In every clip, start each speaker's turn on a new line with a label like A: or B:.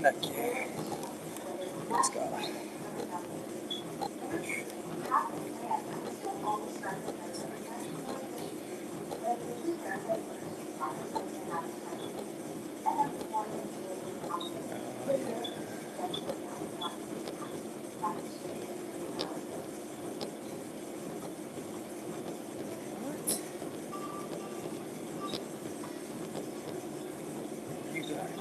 A: Heck yeah. Let's go. You got it.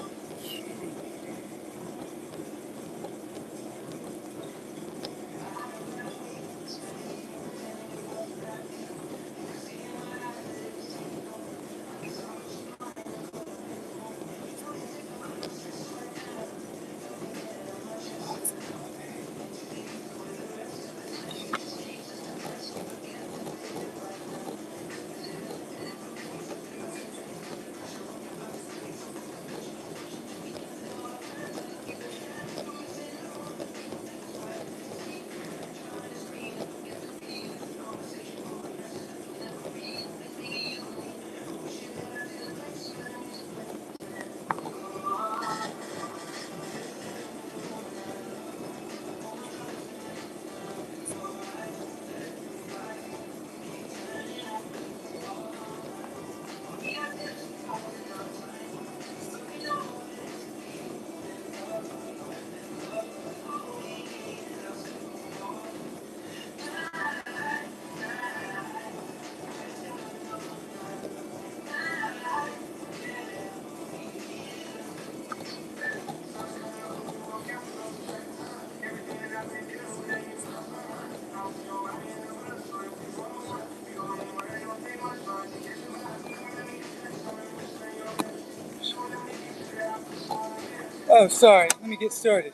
A: Oh, sorry. Let me get started.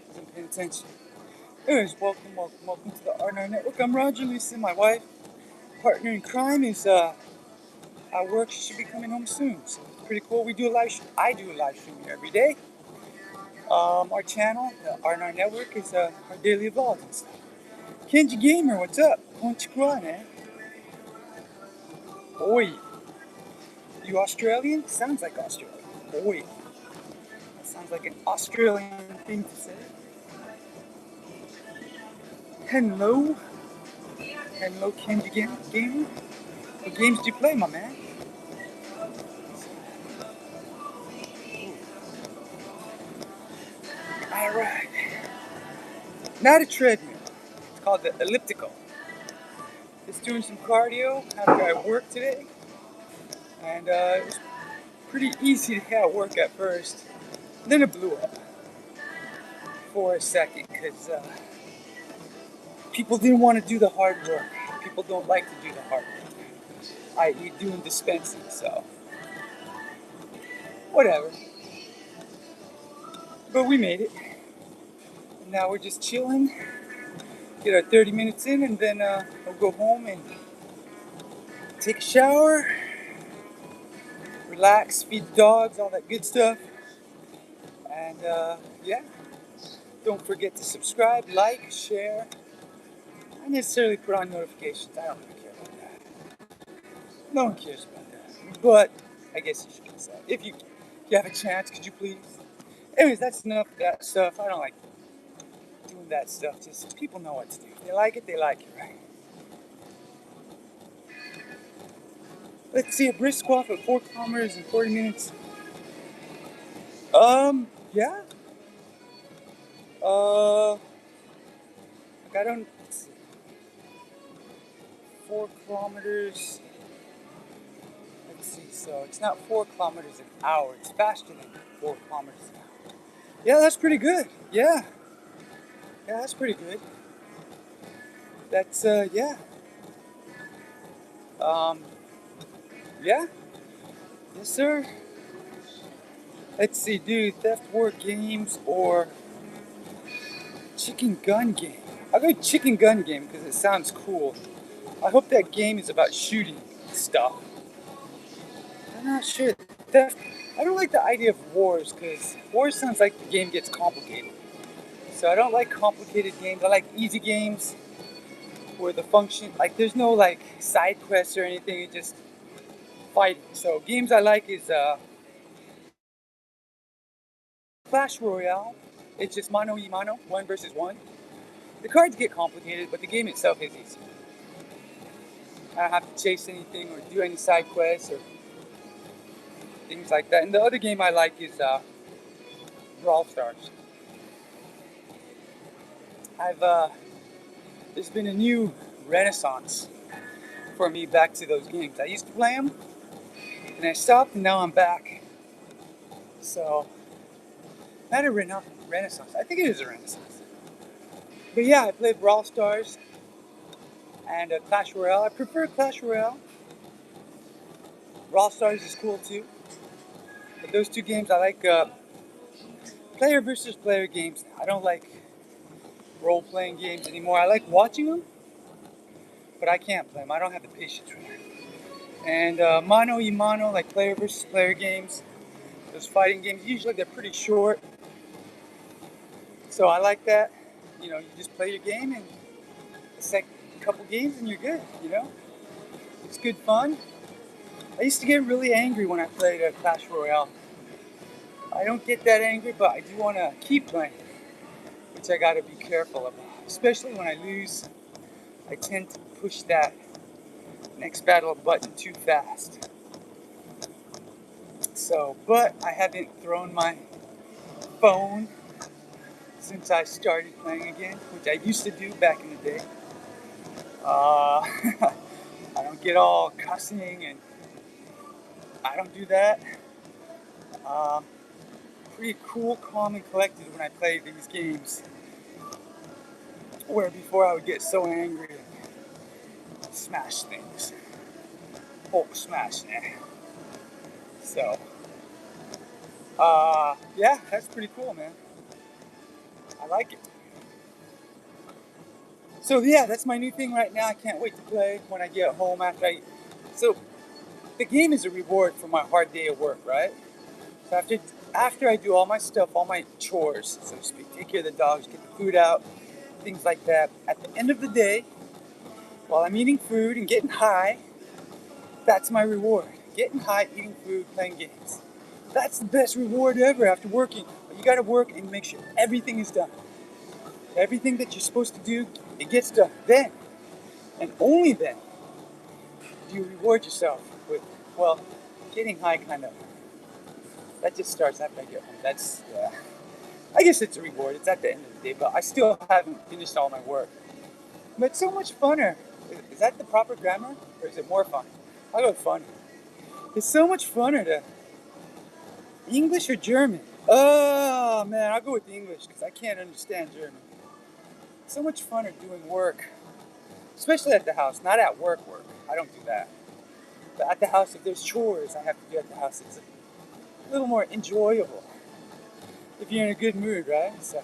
A: Wasn't paying attention. Anyways, welcome to the R&R Network. I'm Roger&Risa. My wife, partner in crime, is at work. She should be coming home soon. So it's pretty cool. I do a live stream here every day. Our channel, the R&R Network, is our daily vlogs and stuff. Kenji Gamer, what's up? Konnichiwa, man. Oi. You Australian? Sounds like Australian. Oi. That sounds like an Australian thing to say. Hello. Hello, Kenji Gamer. What games do you play, my man? Alright. Not a treadmill. It's called the elliptical. Just doing some cardio. Had a guy work today. And it was pretty easy to have work at first. Then it blew up for a second because people didn't want to do the hard work. People don't like to do the hard work, i.e. doing dispensing, so whatever. But we made it. And now we're just chilling, get our 30 minutes in, and then we'll go home and take a shower, relax, feed the dogs, all that good stuff. And yeah, don't forget to subscribe, like, share. Not necessarily put on notifications. I don't really care about that. No one cares about that. But I guess you should get that. If you have a chance, could you please? Anyways, that's enough of that stuff. I don't like doing that stuff. Just people know what to do. If they like it, right? Let's see, a brisk walk of 4 kilometers in 40 minutes. Yeah. Like I don't. 4 kilometers. Let's see. So it's not 4 kilometers an hour. It's faster than 4 kilometers an hour. Yeah, that's pretty good. Yeah, that's pretty good. That's yeah. Yeah. Yes, sir. Let's see, dude. Theft War Games or Chicken Gun Game. I'll go Chicken Gun Game because it sounds cool. I hope that game is about shooting stuff. I'm not sure. I don't like the idea of wars because wars sounds like the game gets complicated. So I don't like complicated games. I like easy games where the function, like there's no like side quests or anything. It's just fighting. So games I like is Clash Royale. It's just mano y mano, 1 versus 1. The cards get complicated, but the game itself is easy. I don't have to chase anything or do any side quests or things like that. And the other game I like is Brawl Stars. There's been a new renaissance for me back to those games. I used to play them, and I stopped, and now I'm back. So, not a renaissance. I think it is a renaissance. But yeah, I played Brawl Stars and Clash Royale. I prefer Clash Royale. Brawl Stars is cool too. But those two games, I like player versus player games. I don't like role-playing games anymore. I like watching them, but I can't play them. I don't have the patience for that. And mano y mano, like player versus player games, those fighting games, usually they're pretty short. So I like that. You just play your game and it's like a couple games and you're good, It's good fun. I used to get really angry when I played Clash Royale. I don't get that angry, but I do want to keep playing, which I got to be careful about. Especially when I lose, I tend to push that next battle button too fast. So, but I haven't thrown my phone since I started playing again, which I used to do back in the day. I don't get all cussing and I don't do that. Pretty cool, calm, and collected when I play these games. Where before I would get so angry and smash things. Hulk smash, yeah. So, yeah, that's pretty cool, man. I like it. So yeah, that's my new thing right now. I can't wait to play when I get home So, the game is a reward for my hard day at work, right? So after I do all my stuff, all my chores, so to speak, take care of the dogs, get the food out, things like that. At the end of the day, while I'm eating food and getting high, that's my reward. Getting high, eating food, playing games. That's the best reward ever after working. But you gotta work and make sure everything is done. Everything that you're supposed to do, it gets done. Then, and only then, do you reward yourself with, getting high kind of. That just starts after I get home. I guess it's a reward. It's at the end of the day, but I still haven't finished all my work. But it's so much funner. Is that the proper grammar? Or is it more fun? I'll go with fun. It's so much funner to English or German? Oh, man, I'll go with English because I can't understand German. It's so much funner doing work, especially at the house, not at work. I don't do that. But at the house, if there's chores I have to do at the house, it's a little more enjoyable if you're in a good mood, right? So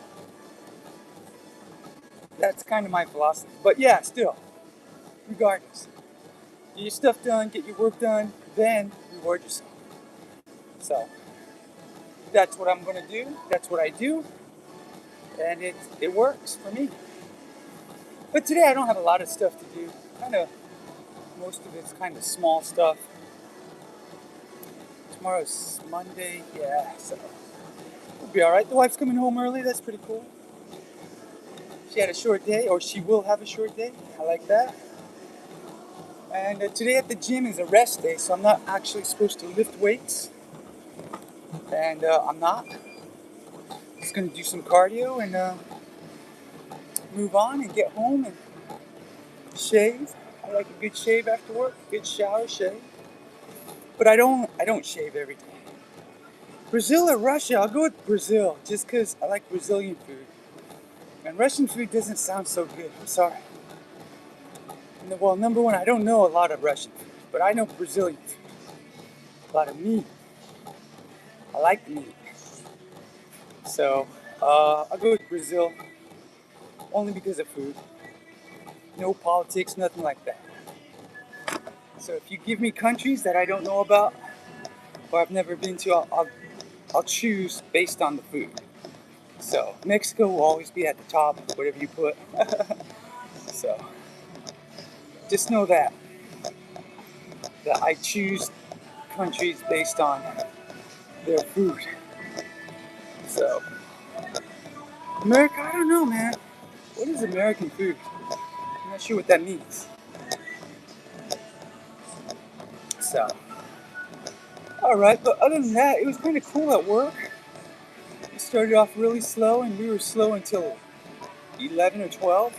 A: that's kind of my philosophy. But yeah, still, regardless, get your stuff done, get your work done, then reward yourself. So that's what I'm going to do. That's what I do. And it works for me. But today I don't have a lot of stuff to do. Most of it's kind of small stuff. Tomorrow's Monday, yeah, so we'll be alright. The wife's coming home early, that's pretty cool. She had a short day, or she will have a short day. I like that. And today at the gym is a rest day, so I'm not actually supposed to lift weights. And I'm not. Just going to do some cardio and move on and get home and shave. I like a good shave after work, good shower, shave. But I don't shave every day. Brazil or Russia? I'll go with Brazil, just because I like Brazilian food. And Russian food doesn't sound so good, I'm sorry. Well, number one, I don't know a lot of Russian food, but I know Brazilian food. A lot of meat. I like the meat. So, I'll go with Brazil, only because of food. No politics, nothing like that. So if you give me countries that I don't know about or I've never been to, I'll choose based on the food. So Mexico will always be at the top, whatever you put. So just know that I choose countries based on their food. So, America, I don't know, man. What is American food? I'm not sure what that means. So, alright, but other than that, it was kind of cool at work. We started off really slow, and we were slow until 11 or 12.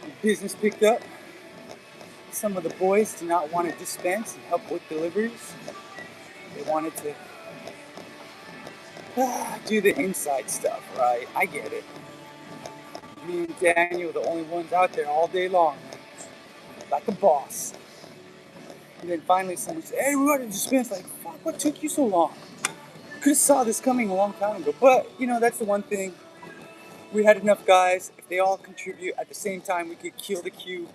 A: The business picked up. Some of the boys did not want to dispense and help with deliveries. They wanted to do the inside stuff, right? I get it. Me and Daniel were the only ones out there all day long, like a boss. And then finally someone said, hey, we got to dispense. Like, fuck, what took you so long? Could have saw this coming a long time ago. But, that's the one thing. We had enough guys. If they all contribute at the same time, we could kill the queue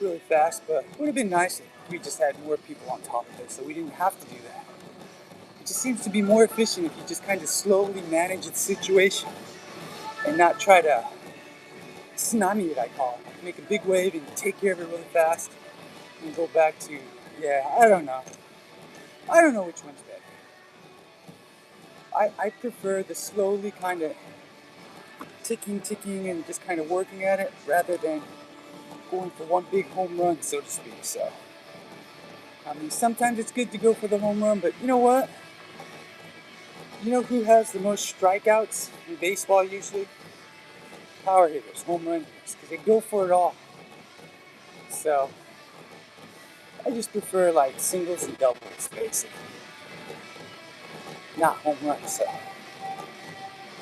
A: really fast. But it would have been nice if we just had more people on top of it, so we didn't have to do that. It just seems to be more efficient if you just kind of slowly manage the situation and not try to tsunami it, I call it. Make a big wave and take care of it really fast and go back to, I don't know. I don't know which one's better. I prefer the slowly kind of ticking and just kind of working at it rather than going for one big home run, so to speak. So, I mean, sometimes it's good to go for the home run, but you know what? You know who has the most strikeouts in baseball usually? Power hitters, home run hitters, because they go for it all. So, I just prefer like singles and doubles, basically. Not home runs, so.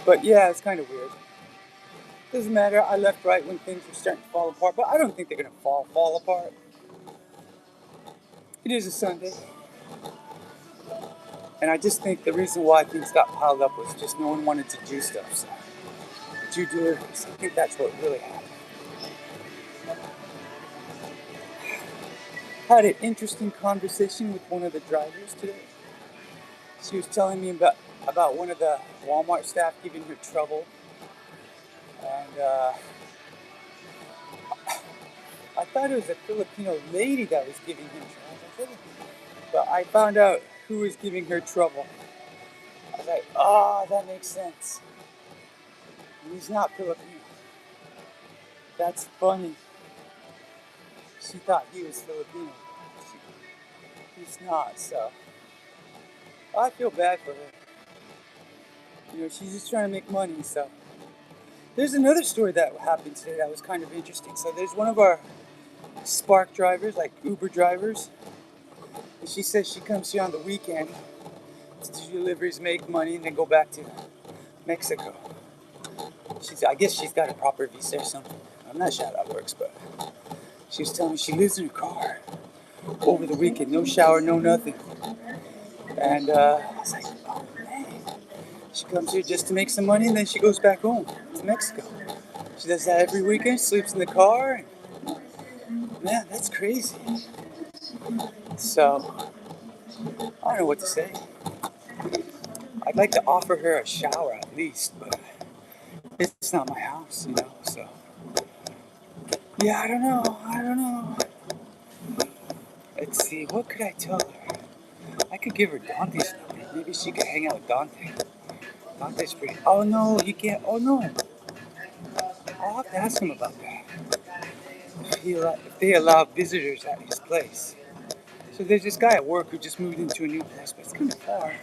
A: But yeah, it's kind of weird. Doesn't matter, I left right when things were starting to fall apart, but I don't think they're going to fall apart. It is a Sunday. And I just think the reason why things got piled up was just no one wanted to do stuff. So, due diligence, I think that's what really happened. Had an interesting conversation with one of the drivers today. She was telling me about one of the Walmart staff giving her trouble. And I thought it was a Filipino lady that was giving him trouble. But I found out who was giving her trouble. I was like, that makes sense. He's not Filipino. That's funny. She thought he was Filipino. He's not, so I feel bad for her. She's just trying to make money, so. There's another story that happened today that was kind of interesting. So there's one of our Spark drivers, like Uber drivers, and she says she comes here on the weekend to do deliveries, make money, and then go back to Mexico. I guess she's got a proper visa or something. I'm not sure how that works, but she was telling me she lives in her car over the weekend, no shower, no nothing. And I was like, oh man. She comes here just to make some money, and then she goes back home to Mexico. She does that every weekend, sleeps in the car. Man, that's crazy. So, I don't know what to say. I'd like to offer her a shower at least, but it's not my house, so. Yeah, I don't know. Let's see, what could I tell her? I could give her Dante's number. Maybe she could hang out with Dante. Dante's pretty. Oh no, you can't. Oh no. I'll have to ask him about that. If they allow visitors at his place. So there's this guy at work who just moved into a new place, but it's kind of far.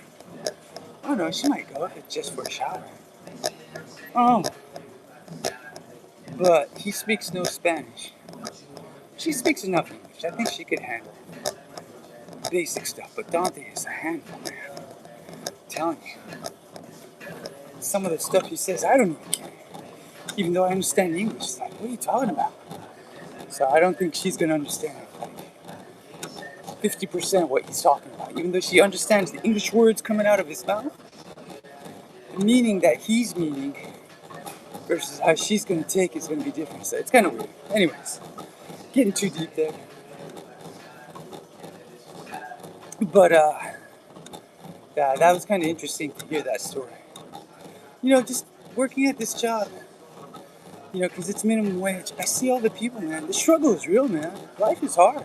A: I don't know, she might go if it's just for a shower. Oh. But he speaks no Spanish. She speaks enough English. I think she could handle basic stuff, but Dante is a handful, man. I'm telling you. Some of the stuff he says, I don't even get it. Even though I understand English. It's like, what are you talking about? So I don't think she's going to understand like 50% what he's talking about. Even though she understands the English words coming out of his mouth, the meaning that he's meaning versus how she's going to take is going to be different. So it's kind of weird. Anyways, getting too deep there. But, yeah, that was kind of interesting to hear that story. Just working at this job, because it's minimum wage. I see all the people, man. The struggle is real, man. Life is hard.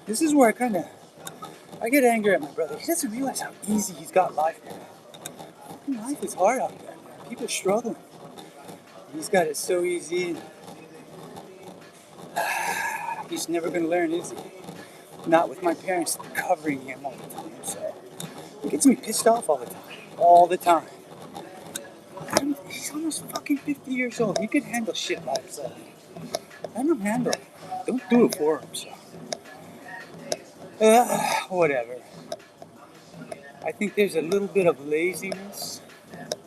A: This is where I get angry at my brother. He doesn't realize how easy he's got life, man. Life is hard out there. People are struggling. He's got it so easy. And he's never going to learn, is he? Not with my parents covering him all the time. So it gets me pissed off all the time. All the time. He's almost fucking 50 years old. He could handle shit by himself. Let him handle it. Don't do it for him. So. Whatever. I think there's a little bit of laziness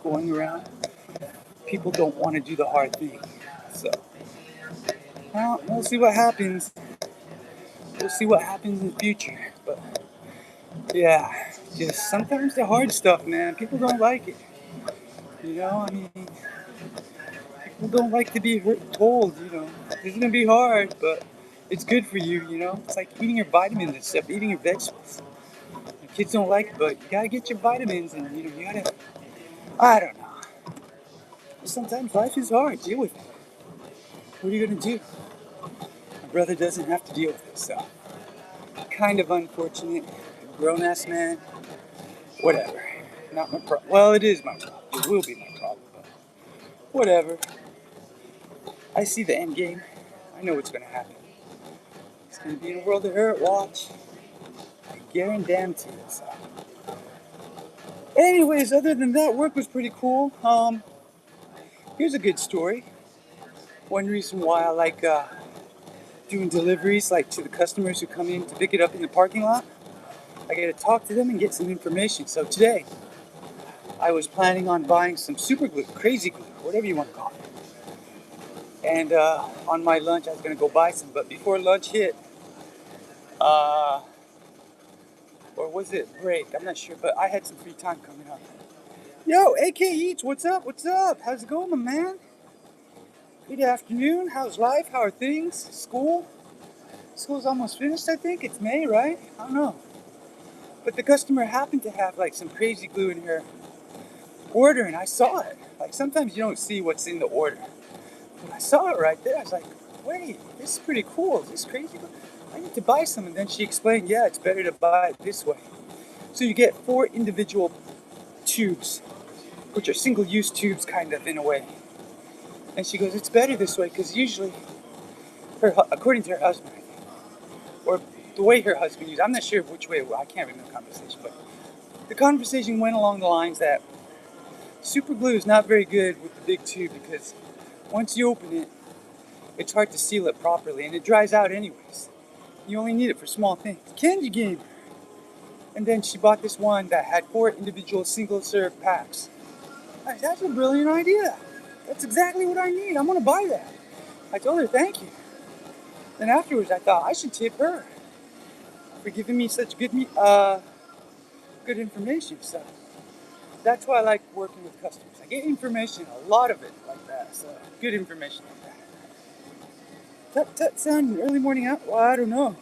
A: going around. People don't want to do the hard thing. So, well, we'll see what happens. We'll see what happens in the future. But, yeah, just sometimes the hard stuff, man, people don't like it. You know, I mean, people don't like to be told, you know, this is going to be hard, but it's good for you, you know. It's like eating your vitamins and stuff, eating your vegetables. The kids don't like it, but you got to get your vitamins and, you know, you got to, I don't know. Sometimes life is hard. Deal with it. What are you going to do? My brother doesn't have to deal with it, so kind of unfortunate. Grown-ass man. Whatever. Not my problem. Well, it is my problem. It will be my problem, but whatever. I see the end game. I know what's going to happen. It's going to be in a world of hurt. Watch. I guarantee it. So. Anyways, other than that, work was pretty cool. Here's a good story. One reason why I like doing deliveries, like to the customers who come in to pick it up in the parking lot. I get to talk to them and get some information. So today, I was planning on buying some super glue, crazy glue, whatever you want to call it. And on my lunch, I was going to go buy some. But before lunch hit, or was it break? I'm not sure, but I had some free time coming up. Yo, AK Eats, what's up? What's up? How's it going, my man? Good afternoon. How's life? How are things? School? School's almost finished, I think. It's May, right? I don't know. But the customer happened to have like some crazy glue in her order, and I saw it. Like sometimes you don't see what's in the order. But I saw it right there. I was like, wait, this is pretty cool. Is this crazy glue? I need to buy some. And then she explained, yeah, it's better to buy it this way. So you get 4 individual tubes, which are single-use tubes kind of in a way. And she goes, it's better this way because usually, according to her husband, or the way her husband used, I'm not sure which way, I can't remember the conversation, but the conversation went along the lines that super glue is not very good with the big tube because once you open it, it's hard to seal it properly and it dries out anyways. You only need it for small things. Candy game. And then she bought this one that had 4 individual single-serve packs. That's a brilliant idea. That's exactly what I need. I'm going to buy that. I told her thank you. Then afterwards, I thought I should tip her for giving me such good information. So that's why I like working with customers. I get information, a lot of it like that. So good information like that. Tut sound early morning out? Well, I don't know.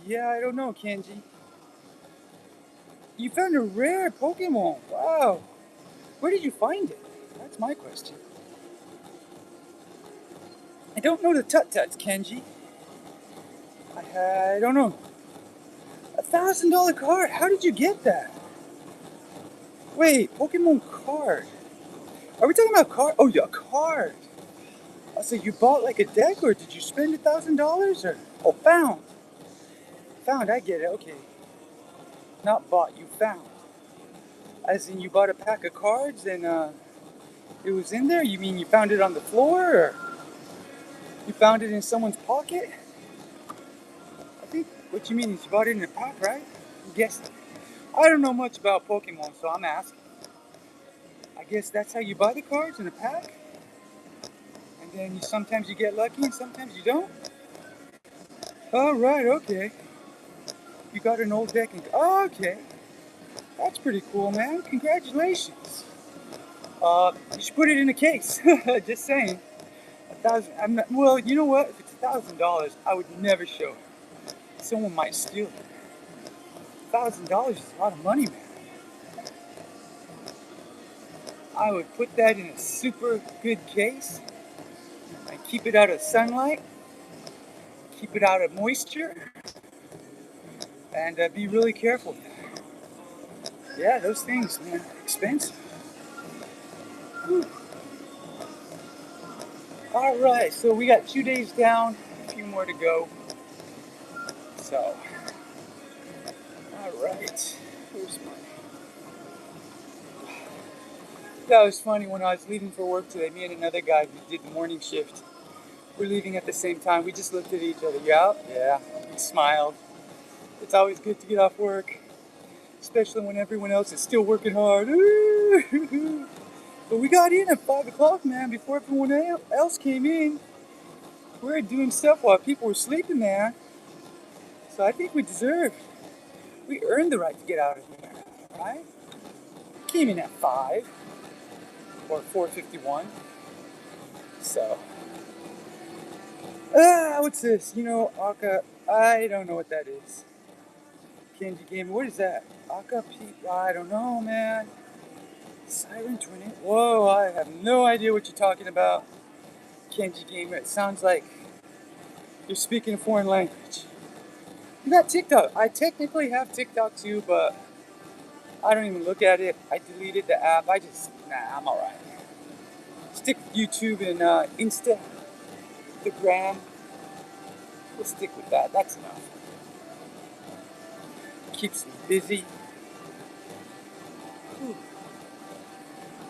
A: Yeah, I don't know, Kenji. You found a rare Pokemon. Wow. Where did you find it? That's my question. I don't know the Tut-Tuts, Kenji. I don't know. $1,000 card. How did you get that? Wait, Pokemon card. Are we talking about card? Oh, yeah, a card. So you bought like a deck, or did you spend $1,000? Or found. Found. I get it. Okay. Not bought. You found. As in, you bought a pack of cards and it was in there. You mean you found it on the floor, or you found it in someone's pocket? I think what you mean is you bought it in a pack, right? I'm guessing. I don't know much about Pokemon, so I'm asking. I guess that's how you buy the cards, in a pack? And then sometimes you get lucky and sometimes you don't? Oh, right, okay. You got an old deck and... Oh, okay. That's pretty cool, man. Congratulations. You should put it in a case. Just saying. Well, you know what? If it's $1,000, I would never show it. Someone might steal it. $1,000 is a lot of money, man. I would put that in a super good case and keep it out of sunlight, keep it out of moisture, and be really careful. Yeah, those things, man, expensive. Whew. All right, so we got 2 days down, a few more to go. So, all right. Where's my... That was funny when I was leaving for work today. Me and another guy who did the morning shift. We're leaving at the same time. We just looked at each other. Yeah. We smiled. It's always good to get off work, especially when everyone else is still working hard. But we got in at 5 o'clock, man, before everyone else came in. We were doing stuff while people were sleeping, man. So I think we earned the right to get out of here, right? Came in at 5 or 4:51. So, what's this? Aka, I don't know what that is. Kenji Gamer, what is that? Aka Pete, I don't know, man. Siren Tornado, whoa, I have no idea what you're talking about. Kenji Gamer, it sounds like you're speaking a foreign language. You got TikTok. I technically have TikTok too, but I don't even look at it. I deleted the app. I'm alright. Stick with YouTube and Insta, the gram. We'll stick with that. That's enough. Keeps me busy. Whew.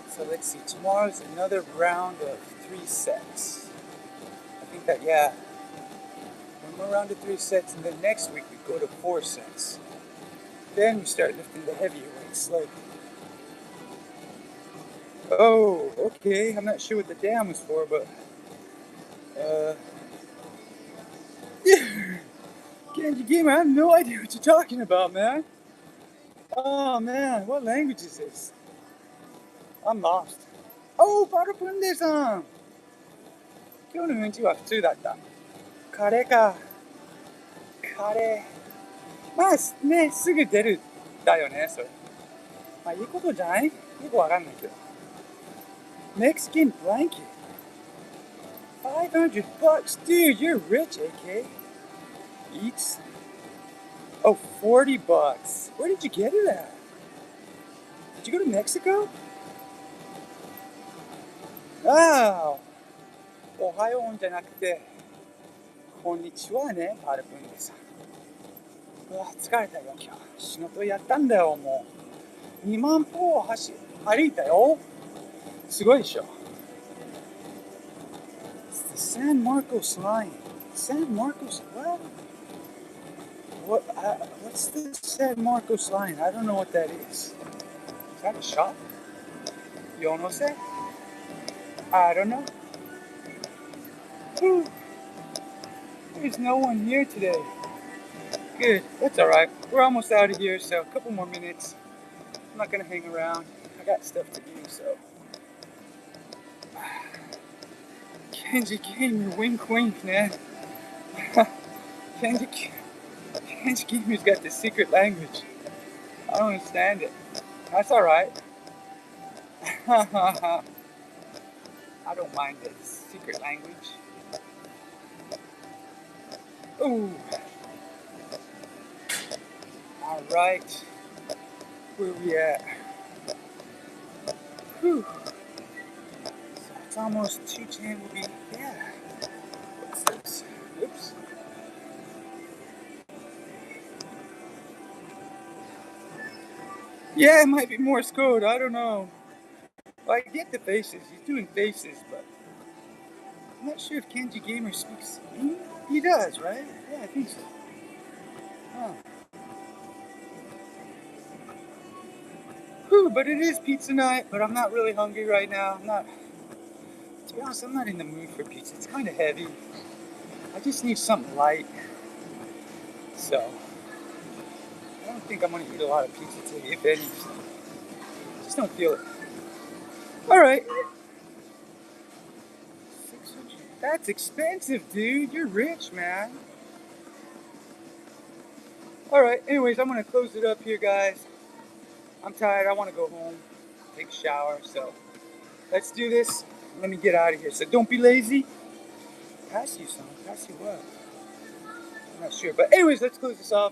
A: So let's see. Tomorrow's another round of 3 sets. I think that, yeah. One more round of 3 sets, and then next week we go to 4 sets. Then we start lifting the heavier weights slowly. Oh, okay. I'm not sure what the dam was for, but Candy Gamer, I have no idea what you're talking about, man. Oh man, what language is this? I'm lost. Oh, パルプンデさん。今日のうんちは普通だった。カレーか。カレー。まあね、すぐ出るだよね、それ。まあいいことじゃない？よくわかんないけど。Mexican blanket. $500. Dude, you're rich, AK. Eats. Oh, $40. Where did you get it at? Did you go to Mexico? Ah. おはようじゃなくて、こんにちはね、パルプンデさん。うわ、疲れたよ、今日。仕事やったんだよ、もう。2万歩歩いたよ。すごいでしょ。It's the San Marcos line. San Marcos, what's the San Marcos line? I don't know what that is. Is that a shop? Yo no sé. I don't know. Whew. There's no one here today. Good. That's alright. We're almost out of here, so a couple more minutes. I'm not gonna hang around. I got stuff to do, so. Kenji Gamer, wink wink, man. Kenji Gamer's got the secret language. I don't understand it. That's alright. I don't mind the secret language. Ooh. Alright. Where we at? Whew. So it's almost 2:10. We'll be, yeah. What's this? Oops. Yeah, it might be Morse code. I don't know. Well, I get the faces. He's doing faces, but I'm not sure if Kenji Gamer speaks. He does, right? Yeah, I think so. Huh. Whew, but it is pizza night, but I'm not really hungry right now. To be honest, I'm not in the mood for pizza. It's kind of heavy. I just need something light. So, I don't think I'm going to eat a lot of pizza today, if any. Just don't feel it. Alright. That's expensive, dude. You're rich, man. Alright, anyways, I'm going to close it up here, guys. I'm tired. I want to go home, take a shower. So, let's do this. Let me get out of here. So, don't be lazy. Pass you some. Pass you what? I'm not sure. But anyways, let's close this off.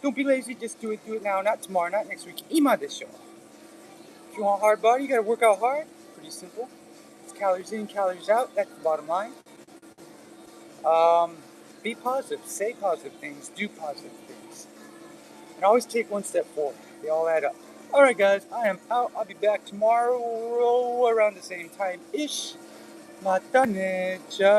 A: Don't be lazy, just do it now, not tomorrow, not next week. 今でしょ. If you want a hard body, you gotta work out hard. Pretty simple. It's calories in, calories out. That's the bottom line. Be positive, say positive things, do positive things. And always take one step forward. They all add up. Alright guys, I am out. I'll be back tomorrow around the same time-ish. またね。じゃあ